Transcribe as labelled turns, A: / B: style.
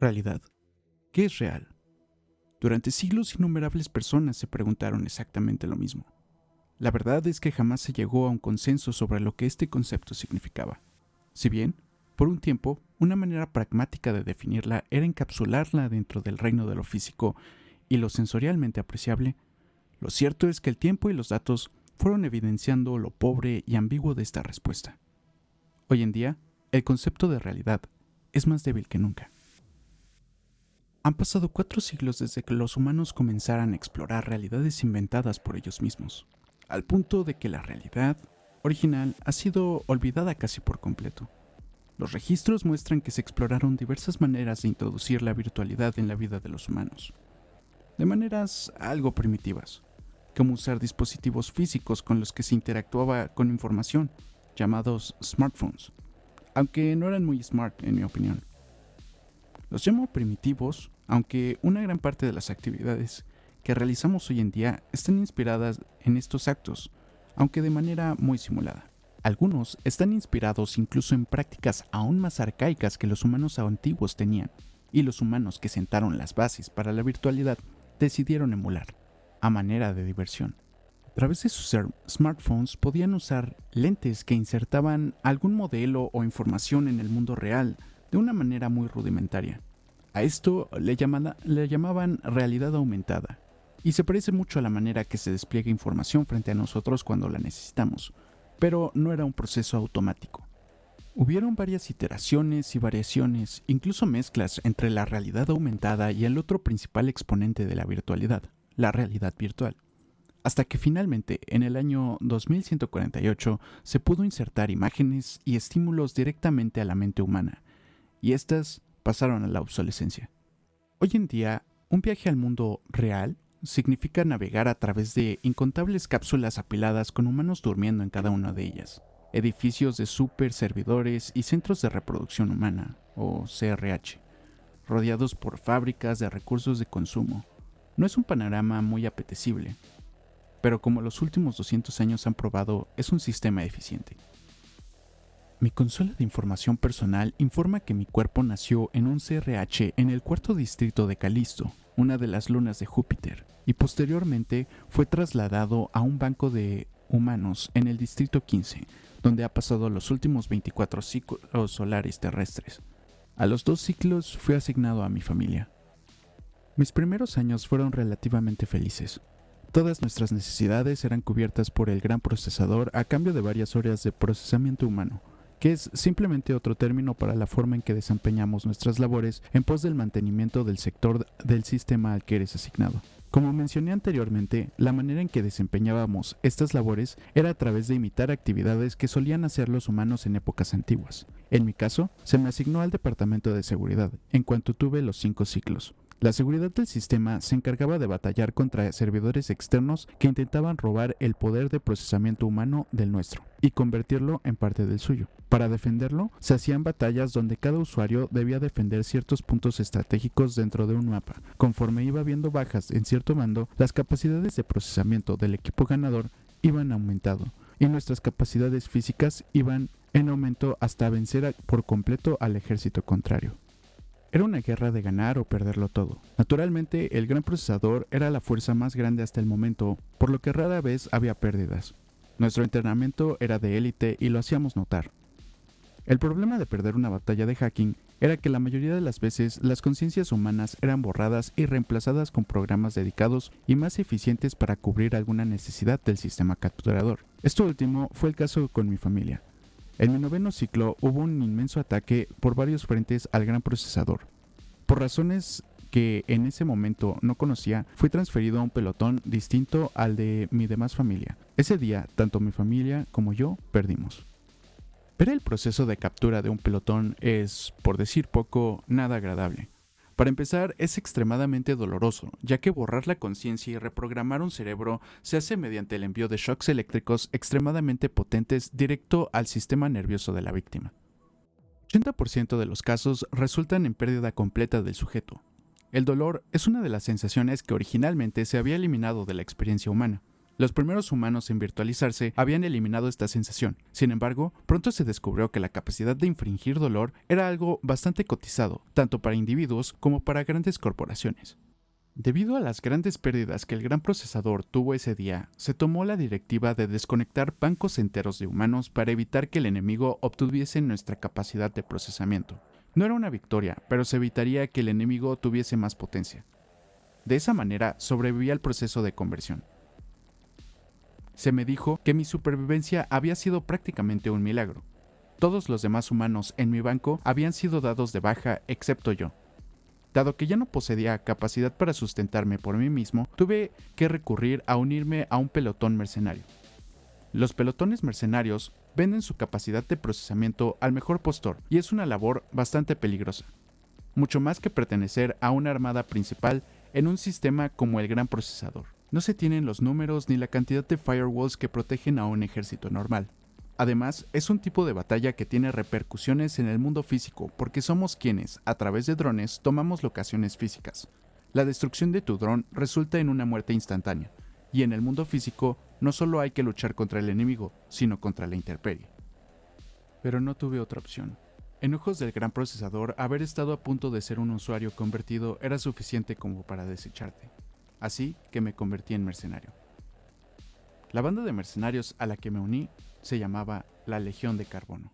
A: Realidad. ¿Qué es real? Durante siglos innumerables personas se preguntaron exactamente lo mismo. La verdad es que jamás se llegó a un consenso sobre lo que este concepto significaba. Si bien, por un tiempo, una manera pragmática de definirla era encapsularla dentro del reino de lo físico y lo sensorialmente apreciable, lo cierto es que el tiempo y los datos fueron evidenciando lo pobre y ambiguo de esta respuesta. Hoy en día, el concepto de realidad es más débil que nunca. Han pasado 4 siglos desde que los humanos comenzaran a explorar realidades inventadas por ellos mismos, al punto de que la realidad original ha sido olvidada casi por completo. Los registros muestran que se exploraron diversas maneras de introducir la virtualidad en la vida de los humanos, de maneras algo primitivas, como usar dispositivos físicos con los que se interactuaba con información, llamados smartphones, aunque no eran muy smart en mi opinión. Los llamo primitivos, aunque una gran parte de las actividades que realizamos hoy en día están inspiradas en estos actos, aunque de manera muy simulada. Algunos están inspirados incluso en prácticas aún más arcaicas que los humanos antiguos tenían, y los humanos que sentaron las bases para la virtualidad decidieron emular, a manera de diversión. A través de sus smartphones podían usar lentes que insertaban algún modelo o información en el mundo real de una manera muy rudimentaria. A esto le llamaban realidad aumentada, y se parece mucho a la manera que se despliega información frente a nosotros cuando la necesitamos, pero no era un proceso automático. Hubieron varias iteraciones y variaciones, incluso mezclas entre la realidad aumentada y el otro principal exponente de la virtualidad, la realidad virtual, hasta que finalmente en el año 2148 se pudo insertar imágenes y estímulos directamente a la mente humana, y estas pasaron a la obsolescencia. Hoy en día, un viaje al mundo real significa navegar a través de incontables cápsulas apiladas con humanos durmiendo en cada una de ellas, edificios de super servidores y centros de reproducción humana, o CRH, rodeados por fábricas de recursos de consumo. No es un panorama muy apetecible, pero como los últimos 200 años han probado, es un sistema eficiente. Mi consola de información personal informa que mi cuerpo nació en un CRH en el cuarto distrito de Calisto, una de las lunas de Júpiter, y posteriormente fue trasladado a un banco de humanos en el distrito 15, donde ha pasado los últimos 24 ciclos solares terrestres. A los 2 ciclos fui asignado a mi familia. Mis primeros años fueron relativamente felices. Todas nuestras necesidades eran cubiertas por el gran procesador a cambio de varias horas de procesamiento humano, que es simplemente otro término para la forma en que desempeñamos nuestras labores en pos del mantenimiento del sector del sistema al que eres asignado. Como mencioné anteriormente, la manera en que desempeñábamos estas labores era a través de imitar actividades que solían hacer los humanos en épocas antiguas. En mi caso, se me asignó al departamento de seguridad, en cuanto tuve los 5 ciclos. La seguridad del sistema se encargaba de batallar contra servidores externos que intentaban robar el poder de procesamiento humano del nuestro y convertirlo en parte del suyo. Para defenderlo, se hacían batallas donde cada usuario debía defender ciertos puntos estratégicos dentro de un mapa. Conforme iba habiendo bajas en cierto bando, las capacidades de procesamiento del equipo ganador iban aumentando y nuestras capacidades físicas iban en aumento hasta vencer por completo al ejército contrario. Era una guerra de ganar o perderlo todo. Naturalmente, el gran procesador era la fuerza más grande hasta el momento, por lo que rara vez había pérdidas. Nuestro entrenamiento era de élite y lo hacíamos notar. El problema de perder una batalla de hacking era que la mayoría de las veces las conciencias humanas eran borradas y reemplazadas con programas dedicados y más eficientes para cubrir alguna necesidad del sistema capturador. Esto último fue el caso con mi familia. En mi 9º ciclo hubo un inmenso ataque por varios frentes al gran procesador. Por razones que en ese momento no conocía, fui transferido a un pelotón distinto al de mi demás familia. Ese día, tanto mi familia como yo perdimos. Ver el proceso de captura de un pelotón es, por decir poco, nada agradable. Para empezar, es extremadamente doloroso, ya que borrar la conciencia y reprogramar un cerebro se hace mediante el envío de shocks eléctricos extremadamente potentes directo al sistema nervioso de la víctima. 80% de los casos resultan en pérdida completa del sujeto. El dolor es una de las sensaciones que originalmente se había eliminado de la experiencia humana. Los primeros humanos en virtualizarse habían eliminado esta sensación. Sin embargo, pronto se descubrió que la capacidad de infringir dolor era algo bastante cotizado, tanto para individuos como para grandes corporaciones. Debido a las grandes pérdidas que el gran procesador tuvo ese día, se tomó la directiva de desconectar bancos enteros de humanos para evitar que el enemigo obtuviese nuestra capacidad de procesamiento. No era una victoria, pero se evitaría que el enemigo tuviese más potencia. De esa manera sobrevivía el proceso de conversión. Se me dijo que mi supervivencia había sido prácticamente un milagro. Todos los demás humanos en mi banco habían sido dados de baja excepto yo. Dado que ya no poseía capacidad para sustentarme por mí mismo, tuve que recurrir a unirme a un pelotón mercenario. Los pelotones mercenarios venden su capacidad de procesamiento al mejor postor y es una labor bastante peligrosa, mucho más que pertenecer a una armada principal en un sistema como el gran procesador. No se tienen los números ni la cantidad de firewalls que protegen a un ejército normal. Además, es un tipo de batalla que tiene repercusiones en el mundo físico porque somos quienes, a través de drones, tomamos locaciones físicas. La destrucción de tu dron resulta en una muerte instantánea, y en el mundo físico no solo hay que luchar contra el enemigo, sino contra la intemperie. Pero no tuve otra opción. En ojos del gran procesador, haber estado a punto de ser un usuario convertido era suficiente como para desecharte. Así que me convertí en mercenario. La banda de mercenarios a la que me uní se llamaba la Legión de Carbono.